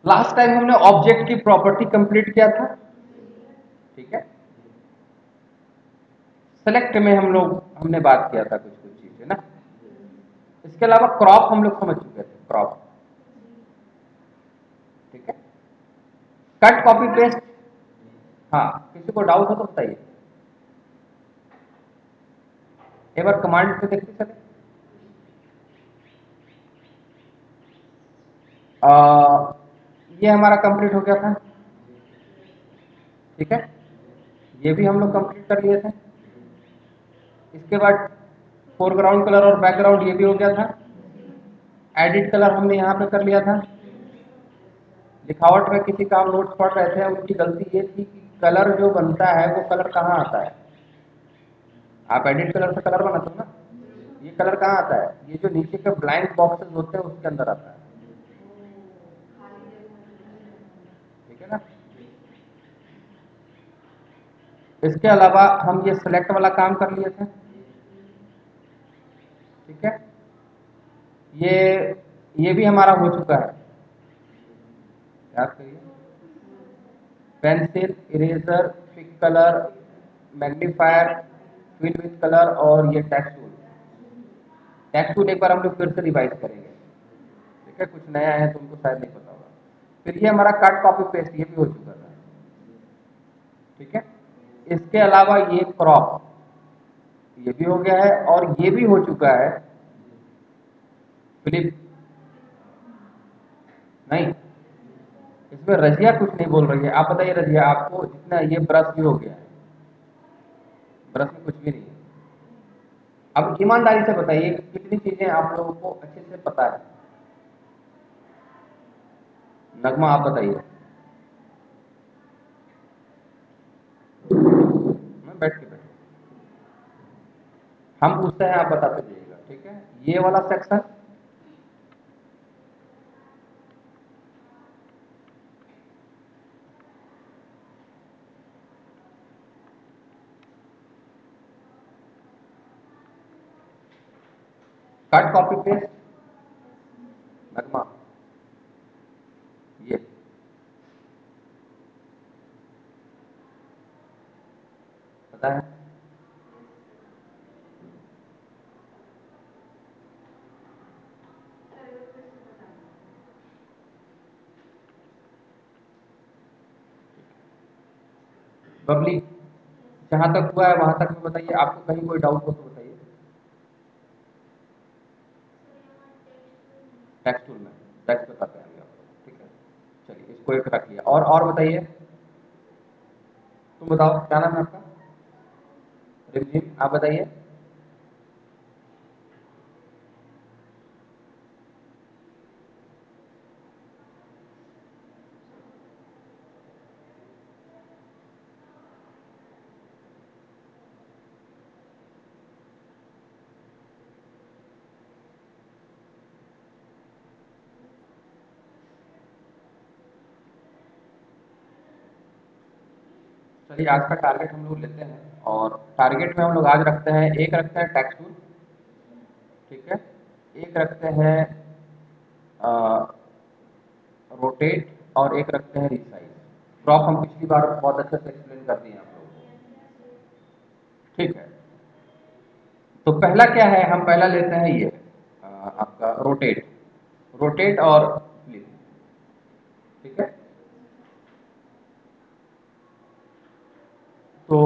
Last time हमने object की property complete किया था, ठीक है। सेलेक्ट में हमने बात किया था कुछ कुछ चीजें ना। इसके अलावा क्रॉप हम लोग समझ चुके थे, क्रॉप, ठीक है। कट कॉपी पेस्ट, हाँ, किसी को डाउट हो तो बताइए। एक बार कमांड पे देखते चले। ये हमारा कंप्लीट हो गया था, ठीक है। ये भी हम लोग कंप्लीट कर लिए थे। इसके बाद फोरग्राउंड कलर और बैकग्राउंड ये भी हो गया था। एडिट कलर हमने यहाँ पे कर लिया था। लिखावट में किसी का हम नोट्स पढ़ रहे थे, उनकी गलती ये थी कि कलर जो बनता है वो कलर कहाँ आता है। आप एडिट कलर से कलर बनाते हो ना, ये कलर कहाँ आता है, ये जो नीचे के ब्लैंक बॉक्सेस होते हैं उसके अंदर आता है, ठीक है ना। इसके अलावा हम ये सिलेक्ट वाला काम कर लिए थे, ठीक है। ये ये भी हमारा हो चुका है, याद करिए। Pencil, eraser, pick colour, magnifier, fill with colour और ये टेक्स्ट टूल। टेक्स्ट टूल एक बार हम लोग फिर से रिवाइज करेंगे, ठीक है। कुछ नया है तो उनको शायद नहीं पता होगा। फिर ये हमारा कट कॉपी पेस्ट ये भी हो चुका था, ठीक है। इसके अलावा ये क्रॉप ये भी हो गया है और ये भी हो चुका है फ्लिप। नहीं, इसमें रजिया कुछ नहीं बोल रही है। आप बताइए रजिया, आपको जितना ये ब्रश भी हो गया है, ब्रश में कुछ भी नहीं है। अब ईमानदारी से बताइए कितनी चीजें आप लोगों को अच्छे से पता है। नगमा आप बताइए। मैं बैठ, हम पूछते हैं, आप बताते जाइएगा, ठीक है। ये वाला सेक्शन, कट कॉपी पेस्ट, नगमा ये पता है। बबली, जहां तक हुआ है वहां तक में बताइए। आपको कहीं कोई डाउट हो तो बताइए। टेक्स्ट टूल में टेक्स्ट बताते हैं हम आपको, ठीक है। चलिए इसको एक रख लिया। और बताइए, तुम बताओ क्या नाम है आपका। रिमझिम, आप बताइए। चलिए आज का टारगेट हम लोग लेते हैं, और टारगेट में हम लोग आज रखते हैं, एक रखते हैं टेक्स्ट टूल, ठीक है। एक रखते हैं रोटेट, और एक रखते हैं रिसाइज। क्रॉप हम पिछली बार बहुत अच्छे से एक्सप्लेन कर दिए आप लोगों को, ठीक है। तो पहला क्या है, हम पहला लेते हैं ये आपका रोटेट, रोटेट और फ्लिप, ठीक है। तो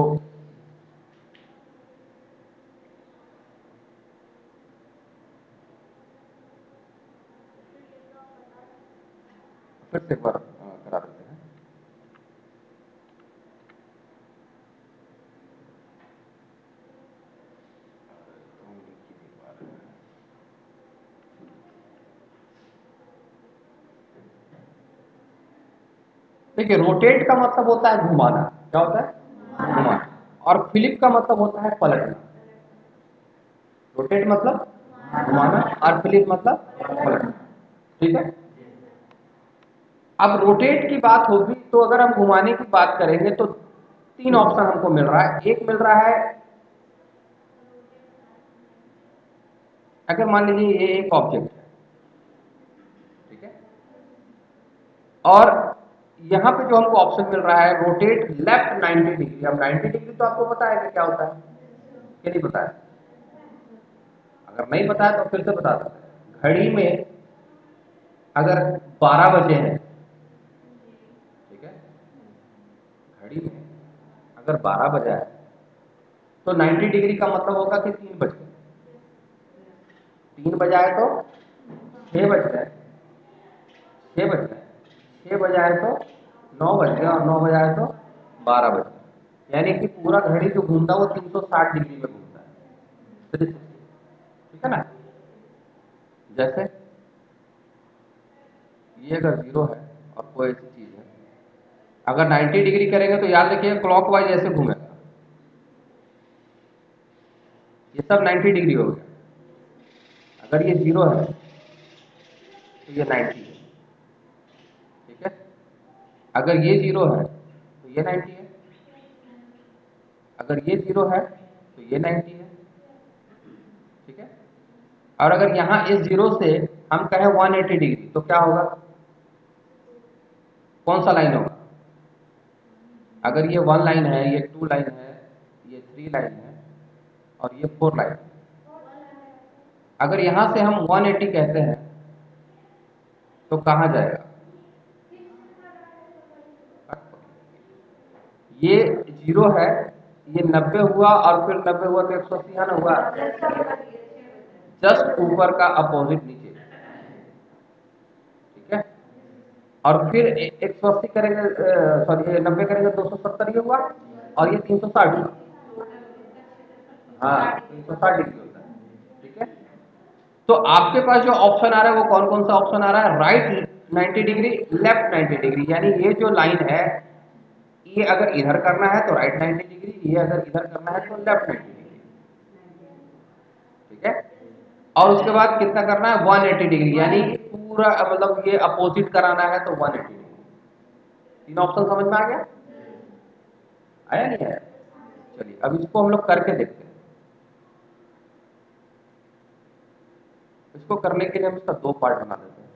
फिर से एक बार करा देते हैं। देखिए, रोटेट का मतलब होता है घुमाना। क्या होता है? घुमाना। और फ्लिप का मतलब होता है पलटना। रोटेट मतलब घुमाना और फ्लिप मतलब पलटना, ठीक है। अब रोटेट की बात होगी तो अगर हम घुमाने की बात करेंगे तो तीन ऑप्शन हमको मिल रहा है। एक मिल रहा है, अगर मान लीजिए ये एक ऑब्जेक्ट है, ठीक है। और यहाँ पे जो हमको ऑप्शन मिल रहा है रोटेट लेफ्ट 90 डिग्री। अब 90 डिग्री तो आपको पता है कि क्या होता है कि नहीं पता है? अगर नहीं पता है तो फिर से बता देते हैं। घड़ी में अगर 12 बजे हैं, ठीक है, घड़ी में अगर 12 बजा है तो 90 डिग्री का मतलब होगा कि 3 बज गए। 3 बजाए तो 6 बज गए, 6 बज गए, 6 बजाए तो 9 बज गए और 9 बजाए तो 12 बज गए। यानी कि पूरा घड़ी जो घूमता है वो 360 डिग्री में घूमता है। ठीक है ना? जैसे ये अगर 0 है और कोई ऐसी चीज है, अगर 90 डिग्री करेंगे तो याद रखिए क्लॉकवाइज ऐसे घूमेगा। ये सब 90 डिग्री हो गया। अगर ये 0 है तो ये 90 है, ठीक है। अगर ये 0 है तो ये 90 है, अगर ये 0 है तो ये 90 है, ठीक है। और अगर यहाँ इस 0 से हम कहें 180 डिग्री तो क्या होगा? कौन सा लाइन होगा? अगर ये 1 लाइन है, ये 2 लाइन है, ये 3 लाइन है और ये 4 लाइन है। अगर यहां से हम 180 कहते हैं तो कहां जाएगा? ये 0 है, ये 90 हुआ और फिर 90 हुआ तो 180 है ना हुआ, जस्ट ऊपर का अपोजिट नीचे, ठीक है। और फिर 180 करेंगे, सॉरी 90 करेंगे 270 ये हुआ और ये 360 हुआ। हाँ 360 डिग्री होता है, ठीक है। तो आपके पास जो ऑप्शन आ रहा है वो कौन कौन सा ऑप्शन आ रहा है? Right 90 degree, left 90 degree. यानी ये जो लाइन है ये अगर इधर करना है तो राइट 90 डिग्री, ये अगर इधर करना है तो लेफ्ट 90 डिग्री, ठीक है। और उसके बाद कितना करना है? 180 डिग्री, यानी पूरा मतलब ये अपोजिट कराना है तो 180 डिग्री। तीन ऑप्शन समझ में आ गया? आया नहीं आया? चलिए अब इसको हम लोग करके देखते हैं। इसको करने के लिए हम इसका 2 पार्ट बना देते हैं।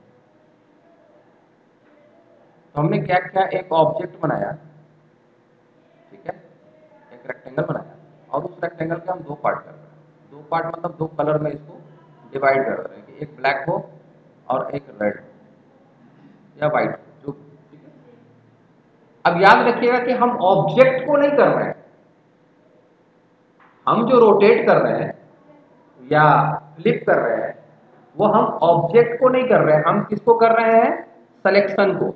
तो हमने क्या किया, एक ऑब्जेक्ट बनाया, ठीक है, एक रेक्टेंगल बनाया और उस रेक्टेंगल के हम 2 पार्ट कर रहे हैं। 2 पार्ट मतलब 2 कलर में इसको डिवाइड कर रहे हैं कि एक ब्लैक हो और एक रेड या व्हाइट जो, ठीक है। अब याद रखिएगा कि हम ऑब्जेक्ट को नहीं कर रहे हैं, हम जो रोटेट कर रहे हैं या फ्लिप कर रहे हैं वो हम ऑब्जेक्ट को नहीं कर रहे हैं, हम किसको कर रहे हैं? सिलेक्शन को।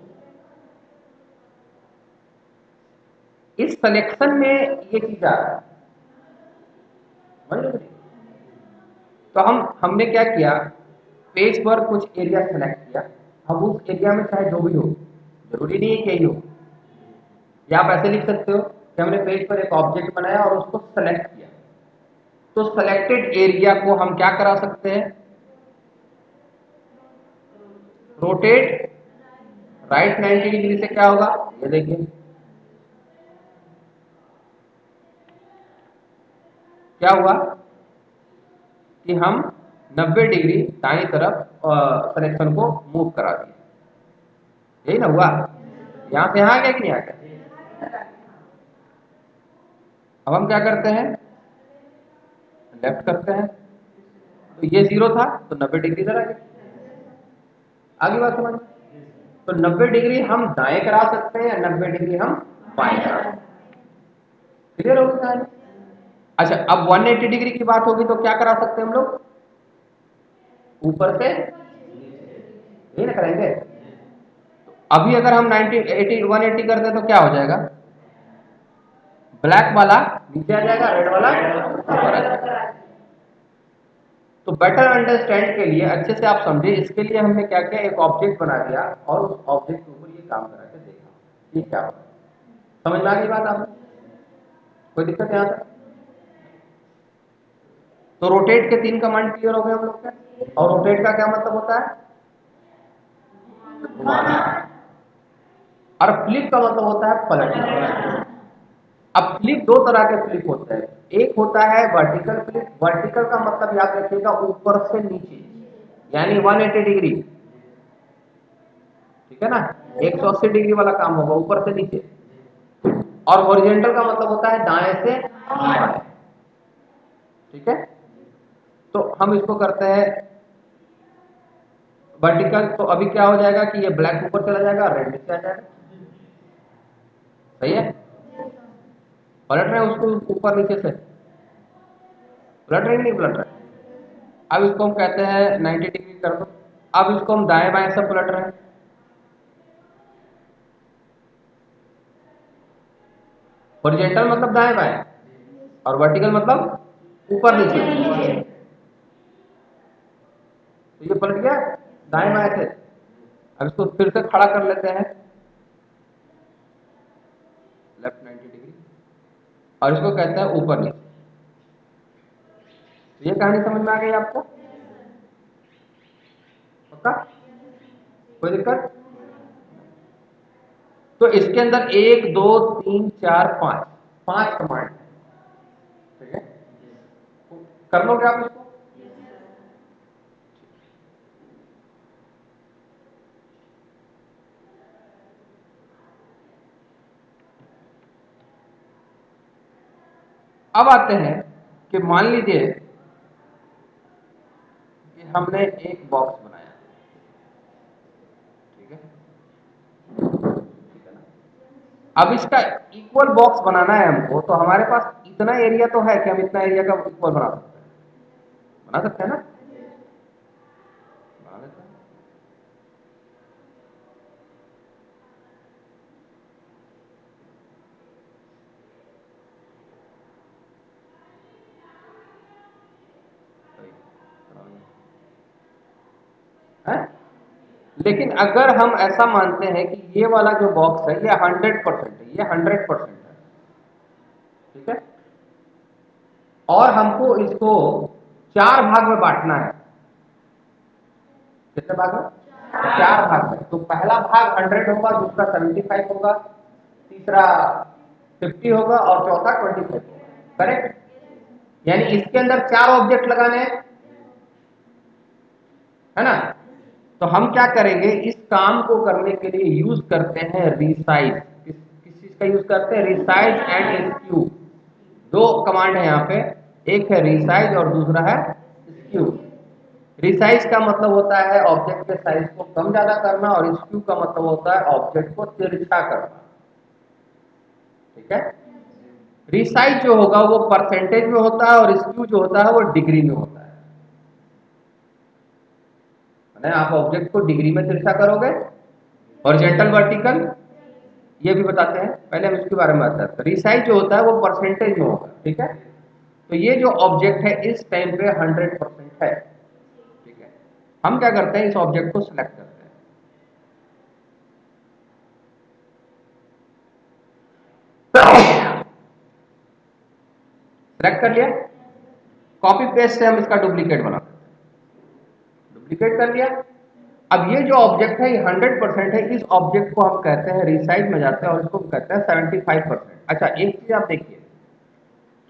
इस सिलेक्शन में ये चीज आ रहा है, समझ रहे? तो हमने क्या किया, पेज पर कुछ एरिया सेलेक्ट किया। अब उस एरिया में चाहे जो भी हो, जरूरी नहीं है कि यही हो, या आप ऐसे लिख सकते हो कि हमने पेज पर एक ऑब्जेक्ट बनाया और उसको सेलेक्ट किया। तो सेलेक्टेड एरिया को हम क्या करा सकते हैं? रोटेट राइट 90 डिग्री से क्या होगा? ये देखिए क्या हुआ कि हम 90 डिग्री दाएं तरफ सिलेक्शन को मूव करा दिए। यही ना हुआ? यहां से यहां आ गया कि नहीं आ गया? अब हम क्या करते हैं? लेफ्ट करते हैं। तो ये 0 था तो 90 डिग्री इधर आ गया। आगे बात समझ? तो 90 डिग्री हम दाएं करा सकते हैं या 90 डिग्री हम बाएं करा सकते हैं। क्लियर हो गया? अच्छा अब 180 डिग्री की बात होगी तो क्या करा सकते हैं हम लोग? ऊपर से यही ना करेंगे। तो अभी अगर हम 90 80 180 करते हैं तो क्या हो जाएगा? ब्लैक वाला नीचे आ जाएगा, रेड वाला ऊपर आ जाएगा। तो बेटर अंडरस्टैंड के लिए, अच्छे से आप समझे, इसके लिए हमने क्या किया, एक ऑब्जेक्ट बना दिया और उस ऑब्जेक्ट के ऊपर ये काम करा के देखा ये क्या होगा। समझ में आ गई बात आपको? कोई दिक्कत यहां तक? तो रोटेट के 3 कमांड क्लियर हो गए हम लोग के। और रोटेट का क्या मतलब होता है? घुमाना। और फ्लिप का मतलब होता है पलटना। अब फ्लिप 2 तरह के फ्लिप होते हैं। एक होता है वर्टिकल फ्लिप। वर्टिकल का मतलब याद रखिएगा ऊपर से नीचे, यानी 180 डिग्री, ठीक है ना, 180 डिग्री वाला काम होगा ऊपर से नीचे। और हॉरिजॉन्टल का मतलब होता है दाएं से बाएं। ठीक है, तो हम इसको करते हैं वर्टिकल। तो अभी क्या हो जाएगा कि ये ब्लैक ऊपर चला जाएगा, रेड नीचे आ जाएगा। सही है, पलट रहे हैं उसको ऊपर नीचे से, पलट रहे नहीं पलट रहे। अब इसको हम कहते हैं 90 डिग्री कर दो। अब इसको हम दाएं बाएं से पलट रहे हैं। हॉरिजॉन्टल मतलब दाएं बाएं और वर्टिकल मतलब ऊपर नीचे। तो ये पलट गया दाएं बाएं से। अब इसको फिर से खड़ा कर लेते हैं लेफ्ट 90 डिग्री और इसको कहते हैं ऊपर नीचे। तो ये कहानी समझ में आ गई आपको? पक्का? कोई दिक्कत? तो इसके अंदर 1 2 3 4 5 5 कमांड है। ठीक है, कर लोगे आप इसको? अब आते हैं कि मान लीजिए कि हमने एक बॉक्स बनाया। ठीक है, ठीक है ना। अब इसका इक्वल बॉक्स बनाना है हमको, तो हमारे पास इतना एरिया तो है कि हम इतना एरिया का इक्वल बना सकते हैं। बना सकते हैं ना? बना लेते हैं। है? लेकिन अगर हम ऐसा मानते हैं कि ये वाला जो बॉक्स है ये 100% है, ये 100% है। ठीक है, और हमको इसको 4 भाग में बांटना है। कितने भाग में? 4 भाग में। तो पहला भाग 100 होगा, दूसरा 75 होगा, तीसरा 50 होगा और चौथा 25 होगा। करेक्ट? यानी इसके अंदर 4 ऑब्जेक्ट लगाने हैं, है ना। तो हम क्या करेंगे, इस काम को करने के लिए यूज करते हैं रिसाइज। किस चीज का यूज करते हैं? Resize and skew. दो कमांड है यहाँ पे, एक है रिसाइज और दूसरा है स्क्यू। रिसाइज का मतलब होता है ऑब्जेक्ट के साइज को कम ज्यादा करना और स्क्यू का मतलब होता है ऑब्जेक्ट को तिरछा करना। ठीक है, रिसाइज जो होगा वो परसेंटेज में होता है और स्क्यू जो होता है वो डिग्री में होता है। आप ऑब्जेक्ट को डिग्री में तिरछा करोगे, हॉरिजॉन्टल वर्टिकल, ये भी बताते हैं। पहले हम इसके बारे में बात करते हैं। रिसाइज जो होता है वो परसेंटेज में होगा। ठीक है, तो ये जो ऑब्जेक्ट है इस टाइम पे 100% है। ठीक है, हम क्या करते हैं, इस ऑब्जेक्ट को सिलेक्ट करते हैं। सिलेक्ट कर लिया, कॉपी पेस्ट से हम इसका डुप्लीकेट बनाते हैं। डुप्लीकेट कर लिया। अब ये जो ऑब्जेक्ट है ये 100% है, इस ऑब्जेक्ट को हम कहते हैं रिसाइज में जाते हैं और इसको कहते हैं 75%। अच्छा, एक चीज आप देखिए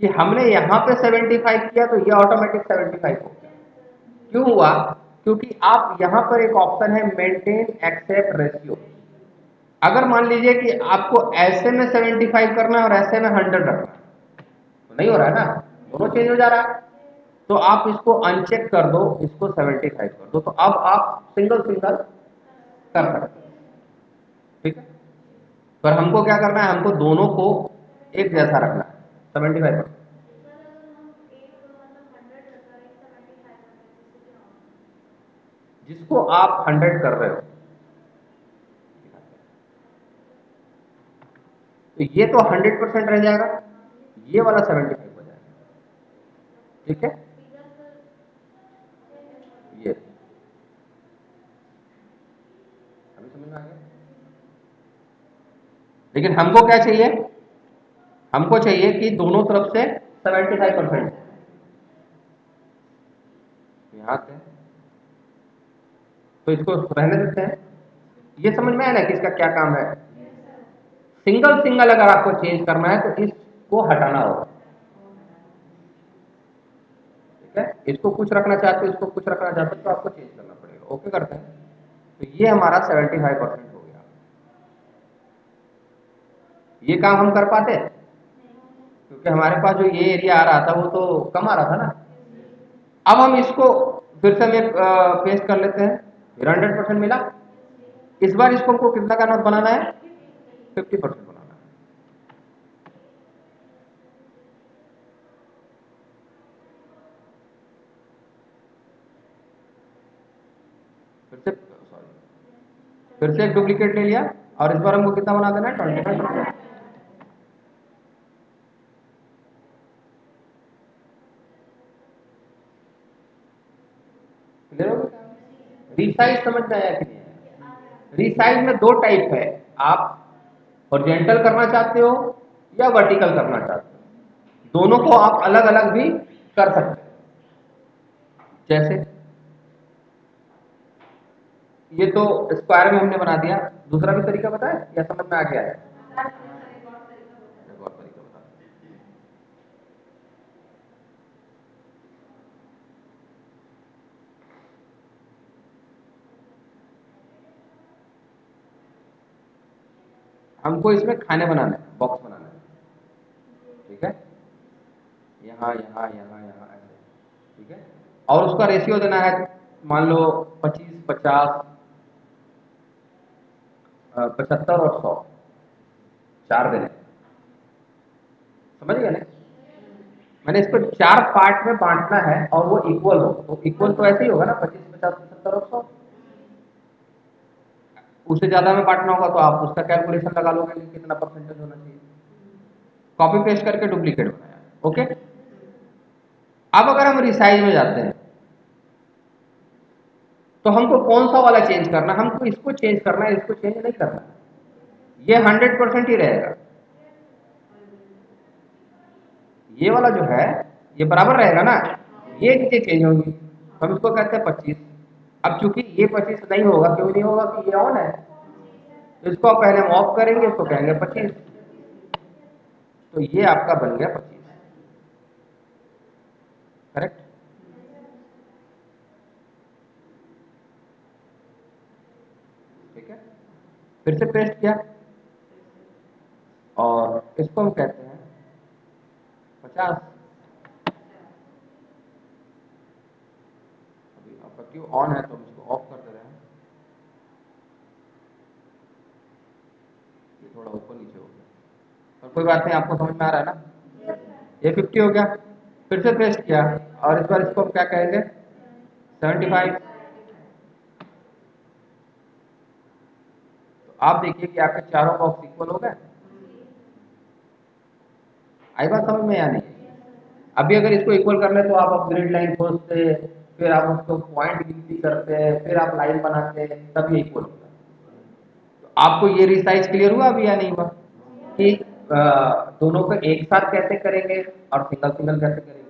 कि हमने यहां पे 75 किया तो ये ऑटोमेटिक 75 हो गया। क्यों हुआ? क्योंकि आप यहां पर एक ऑप्शन है मेंटेन एक्सेप्ट रेशियो। अगर मान लीजिए कि आपको ऐसे में 75 करना है और ऐसे में 100 रखना है, तो नहीं हो रहा है ना, दोनों चेंज हो जा रहा है। तो आप इसको अनचेक कर दो, इसको 75 कर दो, तो अब आप सिंगल सिंगल कर सकते हैं। ठीक है, पर हमको क्या करना है, हमको दोनों को एक जैसा रखना है 75%। जिसको आप 100 कर रहे हो, तो ये तो 100% रह जाएगा, ये वाला 75 हो जाएगा। ठीक है, ये अभी समझ में आ गया। लेकिन हमको क्या चाहिए, हमको चाहिए कि दोनों तरफ से 75%। यहां से तो इसको रहने देते हैं। ये समझ में आया ना कि इसका क्या काम है। सिंगल सिंगल अगर आपको चेंज करना है तो इसको हटाना होगा। ठीक है, इसको कुछ रखना चाहते हो, इसको कुछ रखना चाहते हो, तो आपको चेंज करना पड़ेगा। ओके करते हैं, तो ये हमारा 75% हो ये काम हम कर पाते हैं? क्योंकि हमारे पास जो ये एरिया आ रहा था वो तो कम आ रहा था ना। अब हम इसको फिर से हम पेस्ट कर लेते हैं, फिर 100% मिला। इस बार इसको हमको कितना का नोट बनाना है? 50% बनाना है। फिर से एक डुप्लीकेट ले लिया और इस बार हमको कितना बना देना है? 25%। क्लियर हो गया? रिसाइज समझ में आया कि नहीं आया? रिसाइज में दो टाइप है, आप हॉरिजॉन्टल करना चाहते हो या वर्टिकल करना चाहते हो। दोनों को आप अलग अलग भी कर सकते हैं। जैसे ये तो स्क्वायर में हमने बना दिया, दूसरा भी तरीका बताया या समझ में आ गया है? एक और तरीका बता। हमको इसमें खाने बनाना है, बॉक्स बनाना है, ठीक है? यहाँ यहाँ यहाँ यहाँ ऐसे, ठीक है? और उसका रेशियो देना है, मान लो 25, 50, 75 और 100, 4 देने। समझ गए ना? मैंने इसको 4 पार्ट में बांटना है और वो इक्वल हो। तो इक्वल तो ऐसे ही होगा ना, 25, 50, 75 और 100। उससे ज्यादा में बांटना होगा तो आप उसका कैलकुलेशन लगा लोगे कि कितना परसेंटेज होना चाहिए। कॉपी पेस्ट करके डुप्लीकेट बनाया, ओके। अब अगर हम रिसाइज में जाते हैं तो हमको कौन सा वाला चेंज करना? हमको इसको चेंज करना है, इसको चेंज नहीं करना। ये 100% ही रहेगा। ये वाला जो है ये बराबर रहेगा ना, ये चीजें चेंज होंगी। हम इसको कहते हैं 25। अब चूंकि ये 25 नहीं होगा, क्यों नहीं होगा? कि ये ऑन है, तो इसको आप पहले हम ऑफ करेंगे, इसको कहेंगे 25। तो ये आपका बन गया 25। करेक्ट? ठीक है, फिर से पेस्ट किया और इसको हम कहते हैं 50। अभी आपका क्यों ऑन है तो हम इसको ऑफ कर दे रहे हैं, ये थोड़ा ऊपर नीचे हो गया, पर कोई बात नहीं, आपको समझ में आ रहा है ना? ये 50 हो गया। फिर से पेस्ट किया और इस बार इसको हम क्या कहेंगे? 75। तो आप देखिए कि आपके चारों बॉक्स इक्वल हो गए। आई बात समझ में या नहीं? अभी अगर इसको इक्वल करने तो आप ग्रिड लाइन खोजते, फिर आप उसको पॉइंट गिनती करते हैं, फिर आप लाइन बनाते हैं, तब ये इक्वल होता है। तो आपको ये रिसाइज क्लियर हुआ अभी या नहीं हुआ कि दोनों को एक साथ कैसे करेंगे और सिंगल सिंगल कैसे करेंगे?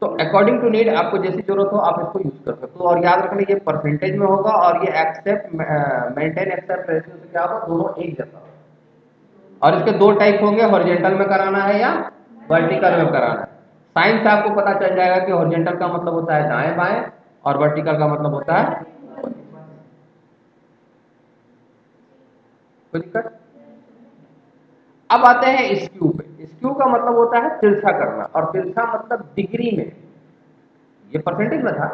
तो अकॉर्डिंग टू नीड आपको जैसी जरूरत हो आप इसको यूज कर सकते हो। और याद रखना ये परसेंटेज में होगा और ये एक्सेप्ट मेंटेन एक्सेप्ट रेशियो से क्या होगा? दोनों एक जैसा होगा। और इसके दो टाइप होंगे, हॉरिजॉन्टल में कराना है या वर्टिकल में कराना है। साइन से आपको पता चल जाएगा कि हॉरिजॉन्टल का मतलब होता है दाएं बाएं और वर्टिकल का मतलब होता है कोई दिक्कत। अब आते हैं स्क्यू पे। स्क्यू का मतलब होता है तिरछा करना, और तिरछा मतलब डिग्री में। ये परसेंटेज में था,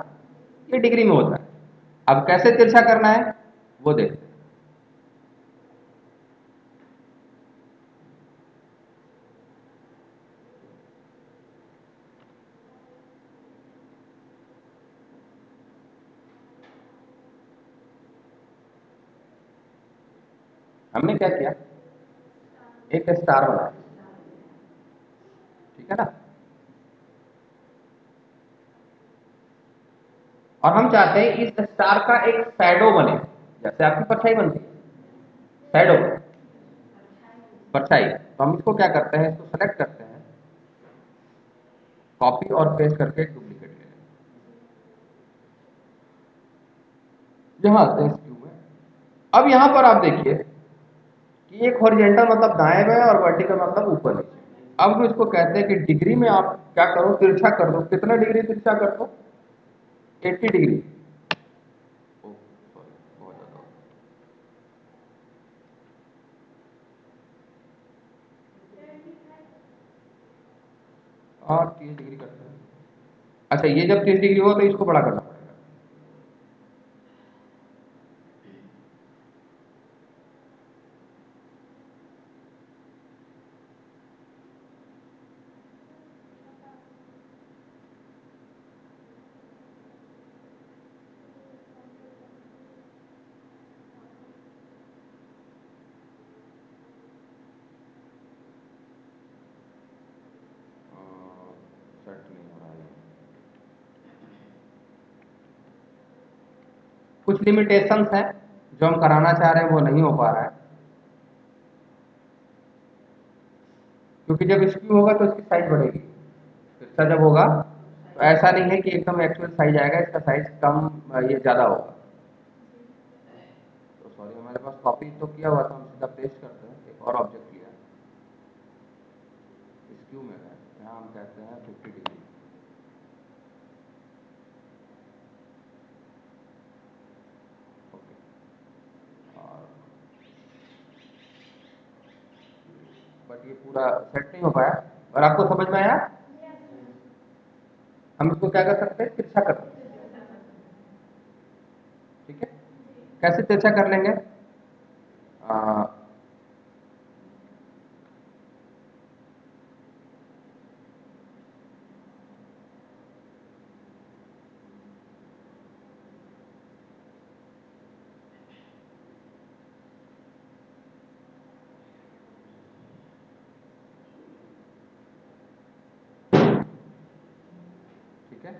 ये डिग्री में होता है। अब कैसे तिरछा करना है वो देखते हैं। हमने क्या किया? एक स्टार बनाया, ठीक है ना? और हम चाहते हैं इस स्टार का एक शैडो बने, जैसे आपकी परछाई बनती है, शैडो, परछाई। तो हम इसको क्या करते हैं? इसको सेलेक्ट करते हैं, कॉपी और पेस्ट करके एक डुप्लीकेट ले लेंगे। यहाँ आते हैं स्क्यू में। अब यहाँ पर आप देखिए कि एक हॉरिजॉन्टल मतलब दाएं बाएं और वर्टिकल मतलब ऊपर नीचे। अब हम इसको कहते हैं कि डिग्री में आप क्या करो? तिरछा कर दो। कितना डिग्री तिरछा कर दो? 80 डिग्री। बहुत ज्यादा। और 30 डिग्री करते हैं। अच्छा ये जब 30 डिग्री हो तो इसको बड़ा करना पड़ेगा। सेट नहीं हो रहा है। कुछ लिमिटेशंस हैं जो हम कराना चाह रहे हैं वो नहीं हो पा रहा है, क्योंकि जब स्क्यू होगा तो इसकी साइज बढ़ेगी, इसका जब होगा तो ऐसा नहीं है कि एकदम एक्चुअल साइज आएगा, इसका साइज कम ये ज़्यादा होगा। तो सॉरी हमारे पास कॉपी तो किया हुआ था, हम सीधा पेस्ट करते हैं। एक और ऑब्जेक्ट लिया, स्क्यू में है, यहाँ हम कहते हैं 50 डिग्री। ओके, और बट ये पूरा सेट नहीं हो पाया। और आपको समझ में आया? हम इसको क्या कर सकते हैं, तिरछा कर सकते हैं। ठीक है, कैसे तिरछा कर लेंगे? आ, ठीक है,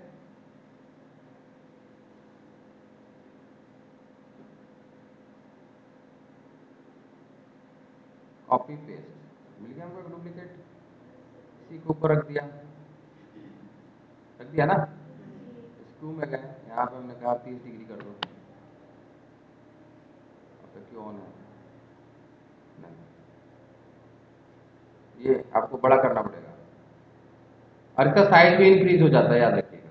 कॉपी पेस्ट मिल गया हमको एक डुप्लीकेट, इसी के ऊपर रख दिया ना। स्क्रू में गए, यहाँ पे हमने कहा 30 डिग्री कर दो, अब तक क्यों ऑन है? नहीं, ये आपको बड़ा करना पड़ेगा, और इसका साइज भी इंक्रीज हो जाता है, याद रखिएगा।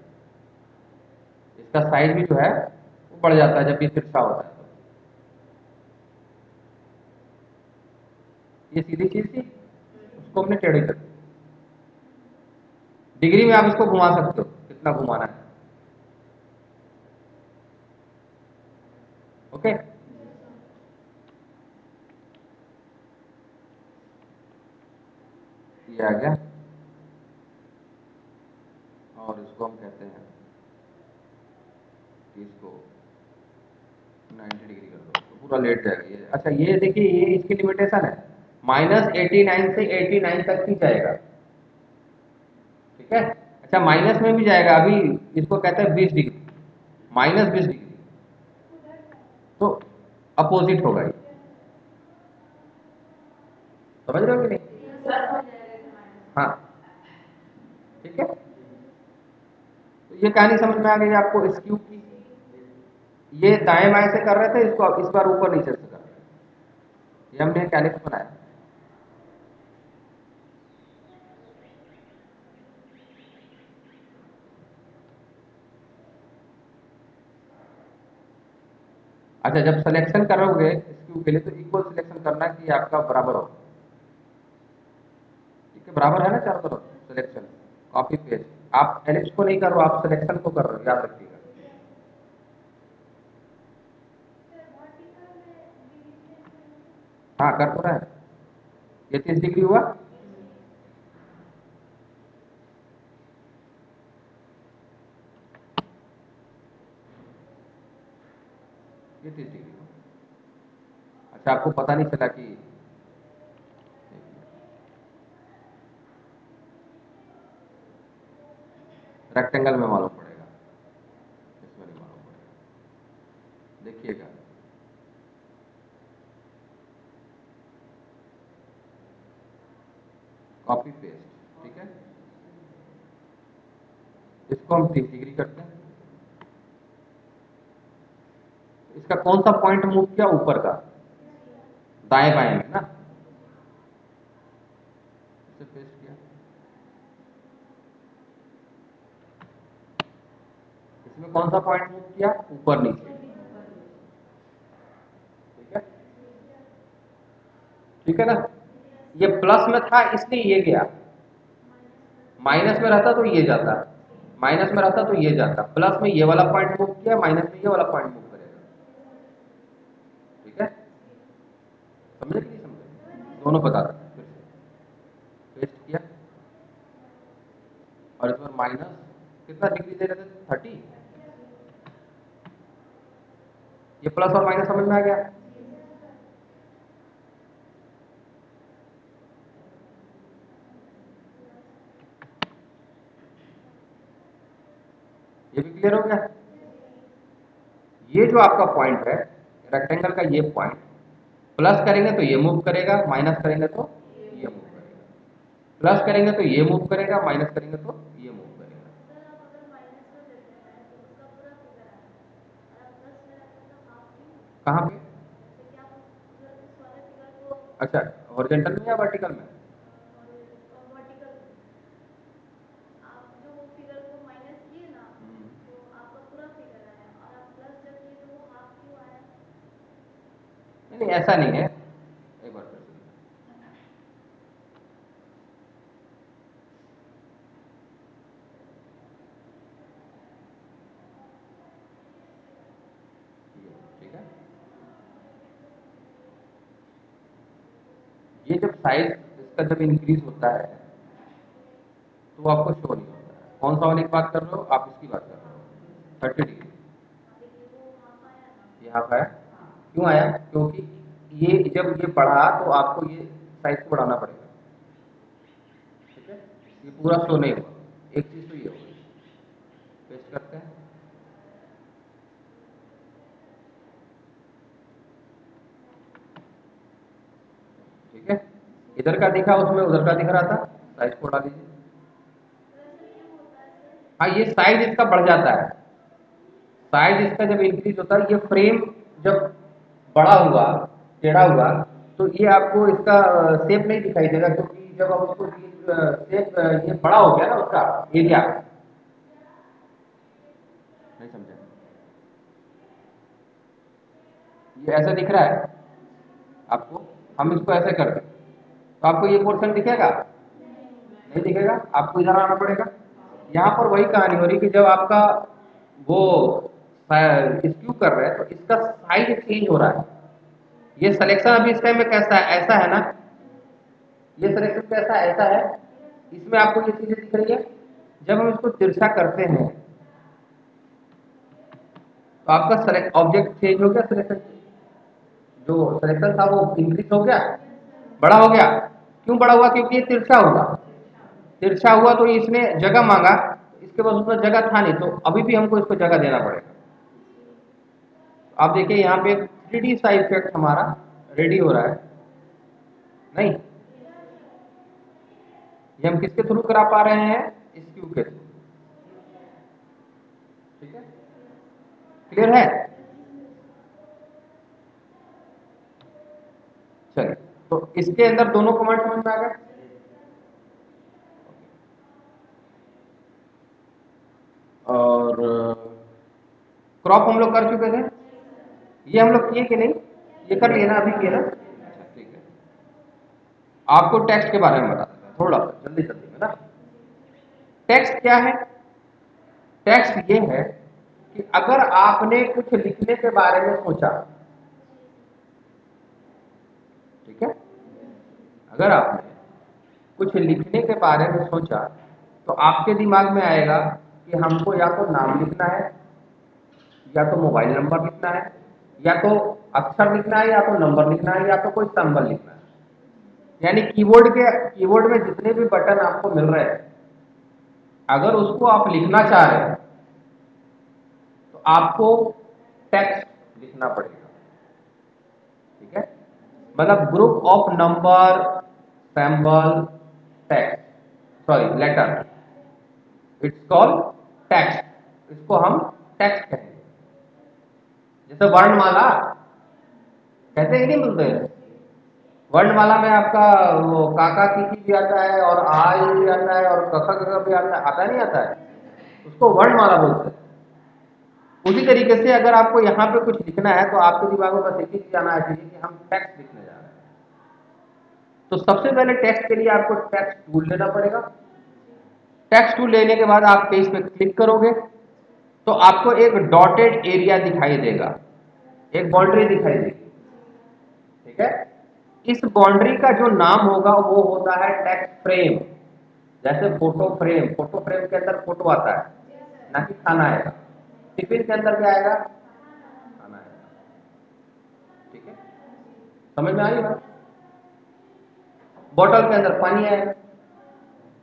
इसका साइज भी जो है वो बढ़ जाता है जब ये तिरछा होता है। तो ये सीधी चीज थी, उसको हमने टेढ़ी कर दी। डिग्री में आप इसको घुमा सकते हो, कितना घुमाना है। ओके, ये आ गया, और इसको हम कहते हैं कि इसको 90 डिग्री कर दो तो पूरा लेट जाएगा ये। अच्छा ये देखिए, ये इसकी लिमिटेशन है, -89 से 89 तक ही जाएगा। ठीक है, अच्छा माइनस में भी जाएगा, अभी इसको कहते हैं 20 डिग्री, -20 डिग्री, तो अपोजिट होगा ये। समझ रहे हो कि नहीं? हाँ, ठीक है, तो ये कहानी समझ में आ गई आपको स्क्यू की। ये दाएं बाएं से कर रहे थे, इसको इस बार ऊपर नीचे से कर रहे हैं। ये हमने कैलिक्स बनाया। अच्छा जब सिलेक्शन करोगे स्क्यू के लिए तो इक्वल सिलेक्शन करना है कि आपका बराबर हो। ठीक है, बराबर है ना चारों तरफ सिलेक्शन। कॉपी पेस्ट, आप एलिप्स को नहीं कर रहे हो, आप सिलेक्शन को कर रहे हो, याद रखिएगा। हाँ कर तो रहा है, ये 30 डिग्री हुआ। ये 30 डिग्री हुआ। अच्छा आपको पता नहीं चला कि रेक्टेंगल में मालूम पड़ेगा, इसमें नहीं मालूम पड़ेगा। देखिएगा, कॉपी पेस्ट, ठीक है, इसको हम 30 डिग्री करते हैं। इसका कौन सा पॉइंट मूव किया, ऊपर का, दाएं बाएं में ना, इसे पेस्ट किया। इसमें कौन सा पॉइंट मूव किया, ऊपर नीचे। ठीक है, ठीक है ना, ये प्लस में था इसलिए ये गया, माइनस में रहता तो ये जाता, माइनस में रहता तो ये जाता, प्लस में ये वाला पॉइंट मूव किया, माइनस में ये वाला पॉइंट मूव करेगा। ठीक है, समझे कि नहीं समझे? दोनों बता रहे हैं। फिर से पेस्ट किया और इस पर माइनस कितना डिग्री दे रहे थे, 30। ये प्लस और माइनस समझ में आ गया? ये भी क्लियर हो गया? ये जो आपका पॉइंट है रेक्टेंगल का, ये पॉइंट प्लस करेंगे तो ये मूव करेगा, माइनस करेंगे तो ये मूव करेगा, प्लस करेंगे तो ये मूव करेगा, माइनस करेंगे तो ये मूव करेगा। कहाँ पे? अच्छा, हॉरिजॉन्टल में या वर्टिकल में? नहीं नहीं, ऐसा नहीं है, एक बार फिर से। ठीक है, ये जब साइज इसका जब इंक्रीज होता है तो वो आपको शो नहीं होता है। कौन सा वाले की बात कर रहे हो आप? इसकी बात कर रहे हो 30 डिग्री। यहाँ पर क्यों आया? क्योंकि ये जब ये बढ़ा तो आपको ये साइज को बढ़ाना पड़ेगा। ठीक है, ये पूरा शो नहीं हुआ, एक चीज तो ये होगी। पेस्ट करते हैं, ठीक है, इधर का दिखा उसमें, उधर का दिख रहा था, साइज को बढ़ा दीजिए। हाँ, ये साइज इसका बढ़ जाता है, साइज इसका जब इंक्रीज होता है, ये फ्रेम जब बड़ा हुआ, टेढ़ा हुआ, तो ये आपको इसका शेप नहीं दिखाई देगा, क्योंकि जब आप उसको शेप ये बड़ा हो गया ना उसका एरिया। नहीं समझे? ये ऐसा दिख रहा है आपको, हम इसको ऐसे कर दें तो आपको ये पोर्शन दिखेगा? नहीं दिखेगा, आपको इधर आना पड़ेगा। यहाँ पर वही कहानी हो रही कि जब आपका वो स्क्यू कर रहे हैं तो इसका साइज चेंज हो रहा है। ये सिलेक्शन अभी इस टाइम में कैसा है? ऐसा है ना, ये सिलेक्शन कैसा है? ऐसा है। इसमें आपको ये चीजें दिख रही है। जब हम इसको तिरछा करते हैं तो आपका सेलेक्ट ऑब्जेक्ट चेंज हो गया, सिलेक्शन जो सिलेक्शन था वो इंक्रीज हो गया, बड़ा हो गया। क्यों बड़ा हुआ? क्योंकि ये तिरछा हुआ, तिरछा हुआ तो इसने जगह मांगा, इसके पास उसमें जगह था नहीं, तो अभी भी हमको इसको जगह देना पड़ेगा। आप देखिए यहाँ पे 3D सा इफेक्ट हमारा रेडी हो रहा है। नहीं, ये हम किसके थ्रू करा पा रहे हैं? इस क्यू के थ्रू। ठीक है, क्लियर है? चलिए, तो इसके अंदर दोनों कमांड समझ में आ गए। और क्रॉप हम लोग कर चुके थे, ये हम लोग किए कि नहीं? ये कर लिए ना, अभी किए ना? अच्छा, ठीक है। आपको टेक्स्ट के बारे में बता देता हूं थोड़ा सा जल्दी जल्दी में ना। टेक्स्ट क्या है? टेक्स्ट ये है कि अगर आपने कुछ लिखने के बारे में सोचा, ठीक है, अगर आपने कुछ लिखने के बारे में सोचा तो आपके दिमाग में आएगा कि हमको या तो नाम लिखना है, या तो मोबाइल नंबर लिखना है, या तो अक्षर लिखना है, या तो नंबर लिखना है, या तो कोई सिंबल लिखना है। यानी कीबोर्ड में जितने भी बटन आपको मिल रहे हैं, अगर उसको आप लिखना चाह रहे हैं तो आपको टेक्स्ट लिखना पड़ेगा। ठीक है, मतलब group of number, symbol, text, sorry letter, it's called text. इसको हम टेक्स्ट कहेंगे। जैसे वर्णमाला कहते ही नहीं मिलते हैं। वर्णमाला में आपका वो काका की भी आता है, और आ भी आता है, और कका भी आता नहीं आता है, उसको वर्णमाला बोलते हैं। उसी तरीके से अगर आपको यहाँ पे कुछ लिखना है तो आपके दिमाग में बस एक ही चीज आना चाहिए कि हम टेक्स्ट लिखने जा रहे हैं। तो सबसे पहले टेक्स्ट के लिए आपको टेक्स्ट टूल लेना पड़ेगा। टेक्स्ट टूल लेने के बाद आप पेज पे क्लिक करोगे तो आपको एक डॉटेड एरिया दिखाई देगा, एक बाउंड्री दिखाई देगी, ठीक है। इस बाउंड्री का जो नाम होगा वो होता है टेक्स्ट फ्रेम। जैसे फोटो फ्रेम, फोटो फ्रेम के अंदर फोटो आता है, ना कि खाना आएगा। टिफिन के अंदर क्या आएगा? खाना आएगा, ठीक है। समझ में आई बात? बॉटल के अंदर पानी आएगा,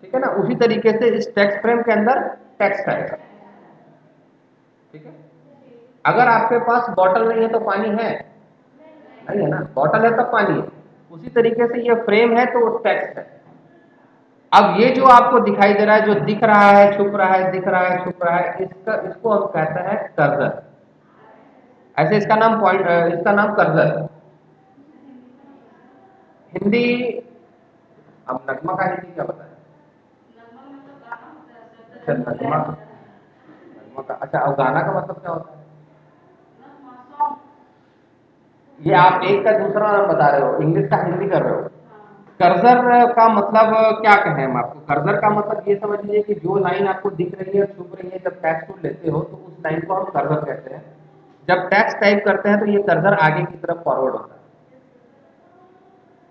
ठीक है ना। उसी तरीके से इस टेक्स्ट फ्रेम के अंदर टेक्स्ट आएगा, ठीक है। अगर आपके पास बॉटल नहीं है तो पानी है नहीं, है ना। बॉटल है तब पानी है। उसी तरीके से ये फ्रेम है तो वो टेक्स्ट है। अब ये जो आपको दिखाई दे रहा है, जो दिख रहा है, छुप रहा है, दिख रहा है, छुप रहा है, इसको हम कहते हैं कर्सर। ऐसे इसका नाम पॉइंट, इसका नाम कर्सर। हिंदी, अब नगमा का हिंदी क्या बताए? अच्छा, नगमा, नगमा का, अच्छा। और गाना का मतलब क्या होता है? ये आप एक का दूसरा नाम बता रहे हो, इंग्लिश का हिंदी कर रहे हो। कर्सर का मतलब क्या कहें हम आपको? कर्सर का मतलब ये समझ लीजिए कि जो लाइन आपको दिख रही है, छुप रही है, जब टेक्स्ट को लेते हो तो उस लाइन को हम कर्सर कहते हैं। जब टेक्स्ट टाइप करते हैं तो ये कर्सर आगे की तरफ फॉरवर्ड होता है।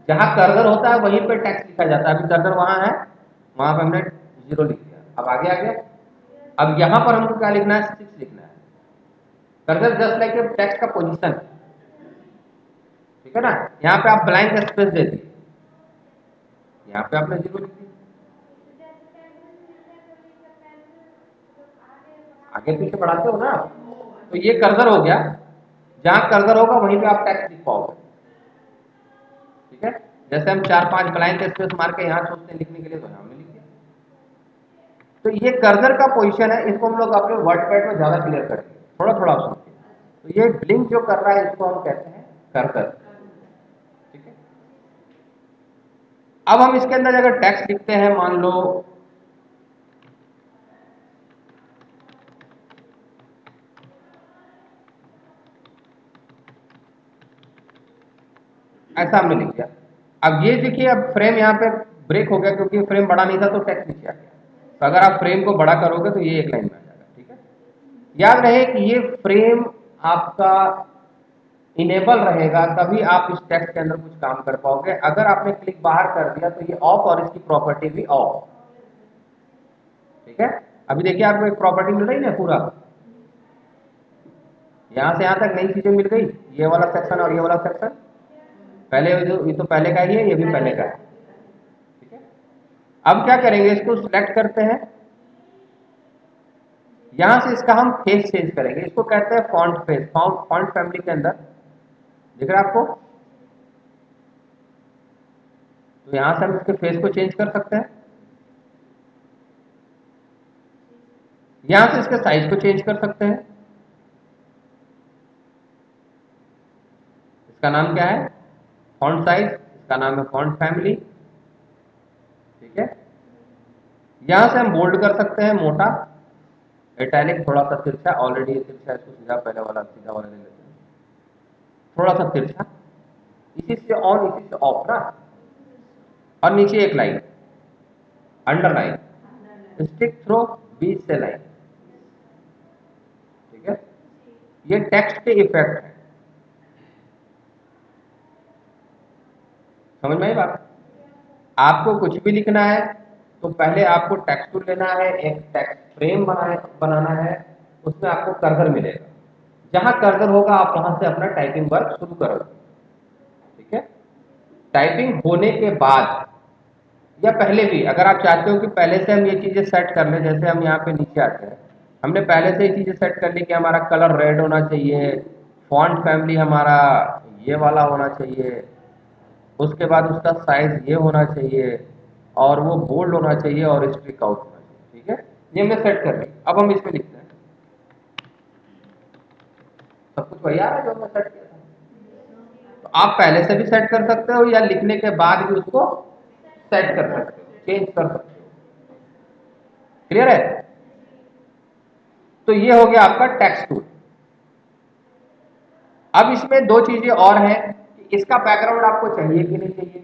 जहां कर्सर होता है वहीं पे टेक्स्ट लिखा जाता है। अभी कर्सर वहां है, वहां पे हमने 0 लिख दिया, अब आगे आ गया। अब यहां पर हमको क्या लिखना है? 6 लिखना है। कर्सर जस्ट लाइक टेक्स्ट का पोजीशन, ठीक है ना। यहाँ पे आप ब्लैंक स्पेस दे दिए, यहाँ पे आपने 0 लिख दिया, आगे पीछे बढ़ाते हो ना आप। तो ये कर्सर हो गया। जहां कर्सर होगा वहीं पे आप टेक्स्ट लिख पाओगे, ठीक है। जैसे हम 4-5 ब्लैंक स्पेस मार के यहाँ सोचते हैं लिखने के लिए, तो यहाँ में लिख दिया। तो ये कर्सर का पोजीशन है, इसको हम लोग अपने वर्डपैड में ज्यादा क्लियर करेंगे, थोड़ा थोड़ा सुनते। तो ये ब्लिंक जो कर रहा है इसको हम कहते हैं कर्सर, ठीक है। अब हम इसके अंदर अगर टेक्स्ट लिखते हैं, मान लो ऐसा हमने लिख दिया। अब ये देखिए, अब फ्रेम यहाँ पे ब्रेक हो गया क्योंकि फ्रेम बड़ा नहीं था तो टेक्स्ट नीचे आ गया। तो अगर आप फ्रेम को बड़ा करोगे तो ये एक लाइन में आ जाएगा, ठीक है। याद रहे कि ये फ्रेम आपका इनेबल रहेगा तभी आप इस टेक्स्ट के अंदर कुछ काम कर पाओगे। अगर आपने क्लिक बाहर कर दिया तो ये ऑफ और इसकी प्रॉपर्टी भी ऑफ, ठीक है। अभी देखिए आपको एक प्रॉपर्टी मिल रही है पूरा, यहां से यहां तक नई चीजें मिल गई, ये वाला सेक्शन और ये वाला सेक्शन। पहले ये तो पहले का ही है, ये भी पहले का है, ठीक है। अब क्या करेंगे, इसको सिलेक्ट करते हैं, यहां से इसका हम फेस चेंज करेंगे। इसको कहते हैं फॉन्ट फेस। फॉन्ट फैमिली के अंदर दिख रहा है आपको? तो यहां से हम इसके फेस को चेंज कर सकते हैं, यहां से इसके साइज को चेंज कर सकते हैं। इसका नाम क्या है? Font size. इसका नाम है फॉन्ट फैमिली, ठीक है। यहां से हम बोल्ड कर सकते हैं, मोटा, इटैलिक, थोड़ा सा तिरछा, ऑलरेडी ये तिरछा है, इसको सीधा पहले वाला सीधा वाला ले लेते हैं, थोड़ा सा तिरछा, इसी से ऑन इसी से ऑफ ना। और नीचे एक लाइन, अंडरलाइन, स्टिक थ्रो, बीच से लाइन, ठीक है। ये टेक्स्ट के इफेक्ट है, समझ में आई बात? आपको कुछ भी लिखना है तो पहले आपको टेक्स्ट टूल लेना है, एक टेक्स्ट फ्रेम बनाना है, उसमें आपको कर्सर मिलेगा। जहां कर्सर होगा आप वहां से अपना टाइपिंग वर्क शुरू करोगे, ठीक है। टाइपिंग होने के बाद या पहले भी अगर आप चाहते हो कि पहले से हम ये चीजें सेट कर लें, जैसे हम यहाँ पे नीचे आते हैं, हमने पहले से ये चीजें सेट कर ली कि हमारा कलर रेड होना चाहिए, फॉन्ट फैमिली हमारा ये वाला होना चाहिए, उसके बाद उसका साइज ये होना चाहिए, और वो बोल्ड होना चाहिए और स्ट्रिक आउट होना चाहिए, ठीक है। ये हमने सेट कर ली। अब हम इसमें लिखते हैं, सब कुछ वही आ रहा है जो हमने सेट किया था। तो आप पहले से भी सेट कर सकते हो या लिखने के बाद भी उसको सेट कर सकते हो, चेंज कर सकते हो, क्लियर है? तो ये हो गया आपका टेक्स्ट टूल। अब इसमें दो चीजें और हैं कि इसका बैकग्राउंड आपको चाहिए कि नहीं चाहिए।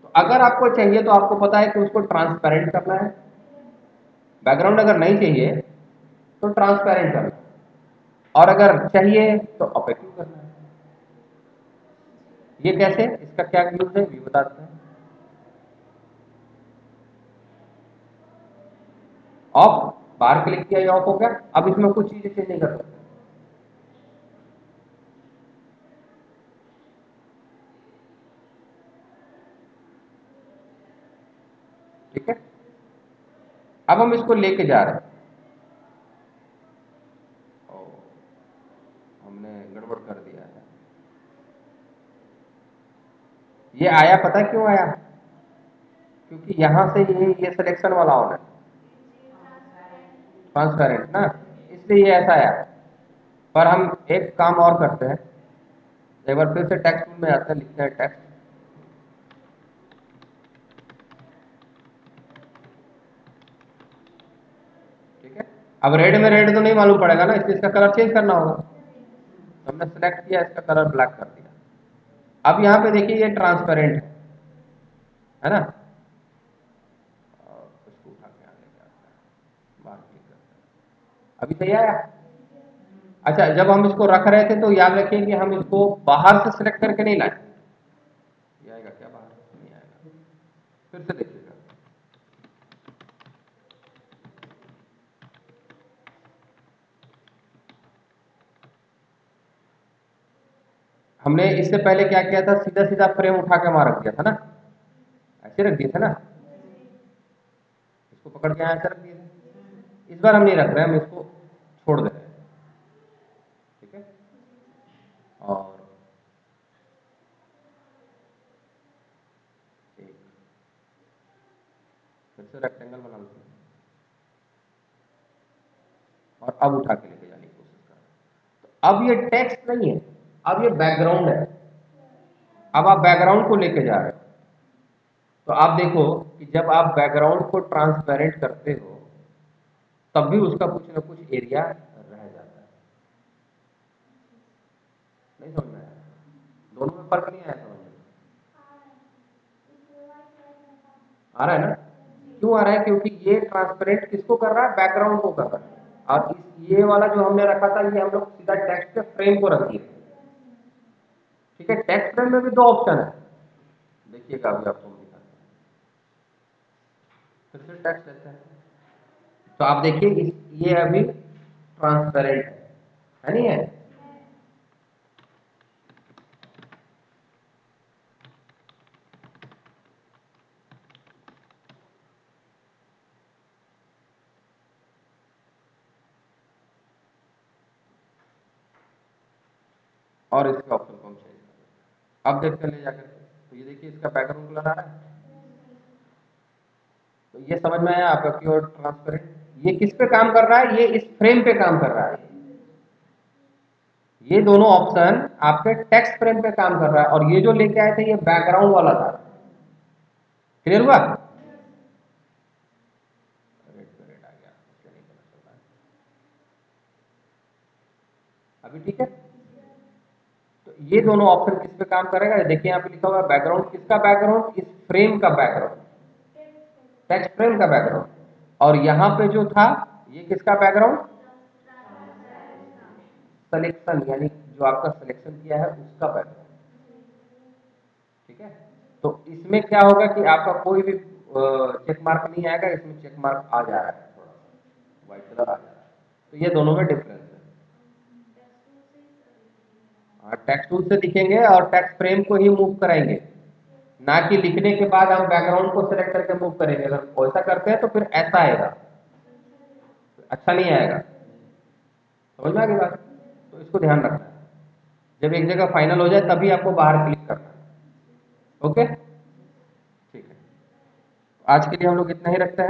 तो अगर आपको चाहिए तो आपको पता है कि उसको ट्रांसपेरेंट करना है, बैकग्राउंड अगर नहीं चाहिए तो ट्रांसपेरेंट करना, और अगर चाहिए तो ऑपेक्यू करना है। ये कैसे, इसका क्या यूज है ये बताते हैं। ऑफ, बाहर क्लिक किया ये ऑफ हो गया। अब इसमें कुछ चीजें चेंज नहीं कर सकते। ठीक है, अब हम इसको लेके जा रहे हैं। ओ, हमने गड़बड़ कर दिया है। ये आया, पता क्यों आया? क्योंकि यहां से ये सिलेक्शन वाला होना है, ट्रांसपेरेंट ना, इसलिए ये ऐसा आया। पर हम एक काम और करते हैं, एक बार फिर से टेक्स्ट में आते हैं, लिखते हैं टेक्स्ट। ठीक है, अब रेड में रेड तो नहीं मालूम पड़ेगा ना, इसलिए इसका कलर चेंज करना होगा। तो हमने सेलेक्ट किया, इसका कलर ब्लैक कर दिया। अब यहाँ पे देखिए ये ट्रांसपेरेंट है ना, और इसको उठा के आगे जाता है, बाहर क्लिक करते हैं। अभी सही आया? अच्छा, जब हम इसको रख रहे थे तो याद रखिए कि हम इसको बाहर से सिलेक्ट करके नहीं लाए। ये आएगा क्या? बाहर नहीं आएगा। फिर से देखिएगा, हमने इससे पहले क्या किया था, सीधा सीधा फ्रेम उठा के वहां रख दिया था ना, ऐसे रख दिए थे ना, इसको पकड़ के यहाँ ऐसे रख दिए थे। इस बार हम नहीं रख रहे हैं, हम इसको छोड़ दे रहे हैं। ठीक है, और एक फिर से रेक्टेंगल बना लेते हैं, और अब उठा के लेके जाने की कोशिश कर रहे हैं। तो अब ये टेक्स्ट नहीं है, अब ये बैकग्राउंड है। अब आप बैकग्राउंड को लेके जा रहे हो, तो आप देखो कि जब आप बैकग्राउंड को ट्रांसपेरेंट करते हो तब भी उसका कुछ ना कुछ एरिया रह जाता है। नहीं समझ में आया? दोनों में फर्क नहीं आया समझ में? आ रहा है ना? क्यों आ रहा है? क्योंकि ये ट्रांसपेरेंट किसको कर रहा है? बैकग्राउंड को कर रहा है। और ये वाला जो हमने रखा था, ये हम लोग सीधा टेक्स्ट के फ्रेम को रख दिए। ठीक है, टेक्स्ट फ्रेम में भी दो ऑप्शन है, देखिएगा अभी आपको हम दिखाते हैं। फिर से टेक्स्ट लेते हैं, तो आप देखिए ये अभी ट्रांसपेरेंट है नहीं है? और इसके ऑप्शन को हम चेंज करें, अब देखते हैं ले जाकर के, तो ये देखिए इसका बैकग्राउंड कलर आ रहा है। तो ये समझ में आया आपका प्योर ट्रांसपेरेंट? ये किस पे काम कर रहा है? ये इस फ्रेम पे काम कर रहा है। ये दोनों ऑप्शन आपके टेक्स्ट फ्रेम पे काम कर रहा है, और ये जो लेके आए थे ये बैकग्राउंड वाला था। क्लियर हुआ? रेड पे रेड आ गया, इसलिए नहीं पता चल रहा है। अभी ठीक है? तो ये दोनों ऑप्शन किस पे काम करेगा? देखिए यहाँ पे लिखा हुआ बैकग्राउंड, किसका बैकग्राउंड? इस फ्रेम का बैकग्राउंड, टेक्स्ट फ्रेम का बैकग्राउंड। और यहाँ पे जो था ये किसका बैकग्राउंड? सिलेक्शन, यानी जो आपका सिलेक्शन किया है उसका बैकग्राउंड। ठीक है, तो इसमें क्या होगा कि आपका कोई भी चेक मार्क नहीं आएगा, इसमें चेक मार्क आ जा रहा है, थोड़ा सा व्हाइट कलर आ जा रहा है। तो ये दोनों में डिफरेंस है। हाँ, टेक्स्ट टूल से दिखेंगे और टेक्स्ट फ्रेम को ही मूव कराएंगे, ना कि लिखने के बाद हम बैकग्राउंड को सिलेक्ट करके मूव करेंगे। अगर वैसा करते हैं तो फिर ऐसा आएगा, अच्छा नहीं आएगा। समझ में आ गई बात? तो इसको ध्यान रखना है, जब एक जगह फाइनल हो जाए तभी आपको बाहर क्लिक करना है। ओके, ठीक है, आज के लिए हम लोग इतना ही रखते हैं।